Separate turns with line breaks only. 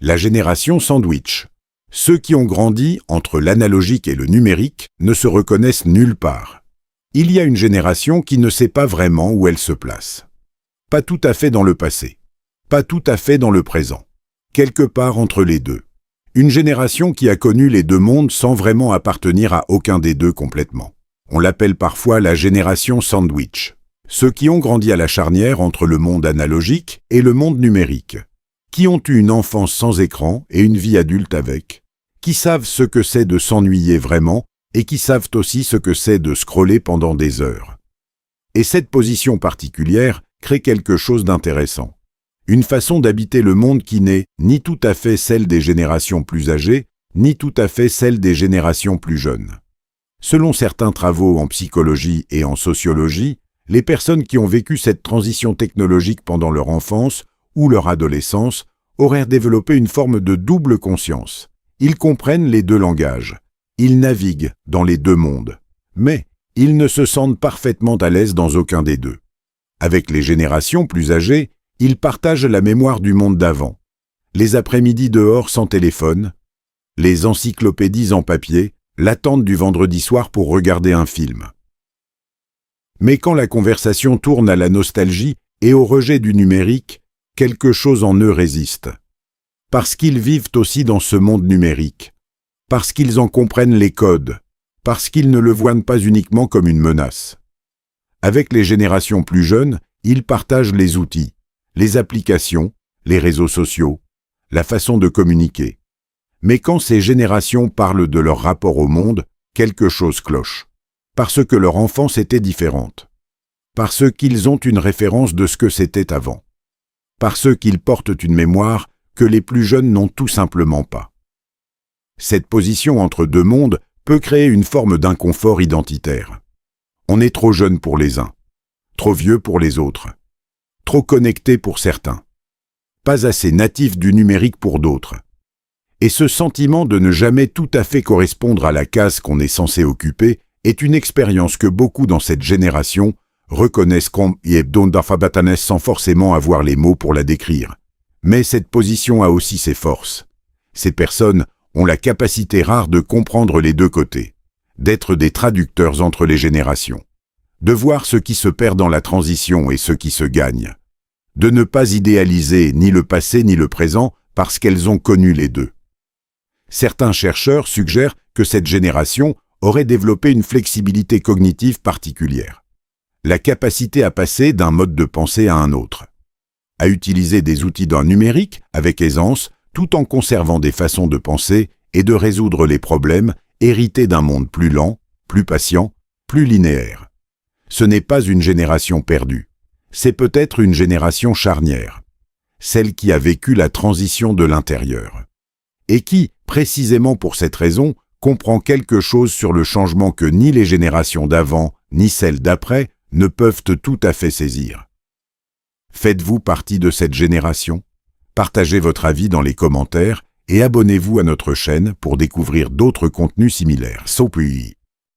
La génération sandwich. Ceux qui ont grandi entre l'analogique et le numérique ne se reconnaissent nulle part. Il y a une génération qui ne sait pas vraiment où elle se place. Pas tout à fait dans le passé. Pas tout à fait dans le présent. Quelque part entre les deux. Une génération qui a connu les deux mondes sans vraiment appartenir à aucun des deux complètement. On l'appelle parfois la génération sandwich. Ceux qui ont grandi à la charnière entre le monde analogique et le monde numérique. Qui ont eu une enfance sans écran et une vie adulte avec. Qui savent ce que c'est de s'ennuyer vraiment et qui savent aussi ce que c'est de scroller pendant des heures. Et cette position particulière crée quelque chose d'intéressant. Une façon d'habiter le monde qui n'est ni tout à fait celle des générations plus âgées, ni tout à fait celle des générations plus jeunes. Selon certains travaux en psychologie et en sociologie, les personnes qui ont vécu cette transition technologique pendant leur enfance ou leur adolescence auraient développé une forme de double conscience. Ils comprennent les deux langages, ils naviguent dans les deux mondes, mais ils ne se sentent parfaitement à l'aise dans aucun des deux. Avec les générations plus âgées, ils partagent la mémoire du monde d'avant, les après-midi dehors sans téléphone, les encyclopédies en papier, l'attente du vendredi soir pour regarder un film. Mais quand la conversation tourne à la nostalgie et au rejet du numérique, quelque chose en eux résiste. Parce qu'ils vivent aussi dans ce monde numérique, parce qu'ils en comprennent les codes, parce qu'ils ne le voient pas uniquement comme une menace. Avec les générations plus jeunes, ils partagent les outils, les applications, les réseaux sociaux, la façon de communiquer. Mais quand ces générations parlent de leur rapport au monde, quelque chose cloche. Parce que leur enfance était différente. Parce qu'ils ont une référence de ce que c'était avant. Parce qu'ils portent une mémoire que les plus jeunes n'ont tout simplement pas. Cette position entre deux mondes peut créer une forme d'inconfort identitaire. On est trop jeune pour les uns, trop vieux pour les autres, trop connecté pour certains, pas assez natif du numérique pour d'autres. Et ce sentiment de ne jamais tout à fait correspondre à la case qu'on est censé occuper est une expérience que beaucoup dans cette génération reconnaissent comme Yebdondafabatanes sans forcément avoir les mots pour la décrire. Mais cette position a aussi ses forces. Ces personnes ont la capacité rare de comprendre les deux côtés, d'être des traducteurs entre les générations, de voir ce qui se perd dans la transition et ce qui se gagne, de ne pas idéaliser ni le passé ni le présent parce qu'elles ont connu les deux. Certains chercheurs suggèrent que cette génération aurait développé une flexibilité cognitive particulière, la capacité à passer d'un mode de pensée à un autre, à utiliser des outils d'un numérique avec aisance tout en conservant des façons de penser et de résoudre les problèmes hérités d'un monde plus lent, plus patient, plus linéaire. Ce n'est pas une génération perdue, c'est peut-être une génération charnière, celle qui a vécu la transition de l'intérieur, et qui, précisément pour cette raison, comprend quelque chose sur le changement que ni les générations d'avant ni celles d'après ne peuvent tout à fait saisir. Faites-vous partie de cette génération? Partagez votre avis dans les commentaires et abonnez-vous à notre chaîne pour découvrir d'autres contenus similaires. Sopuy.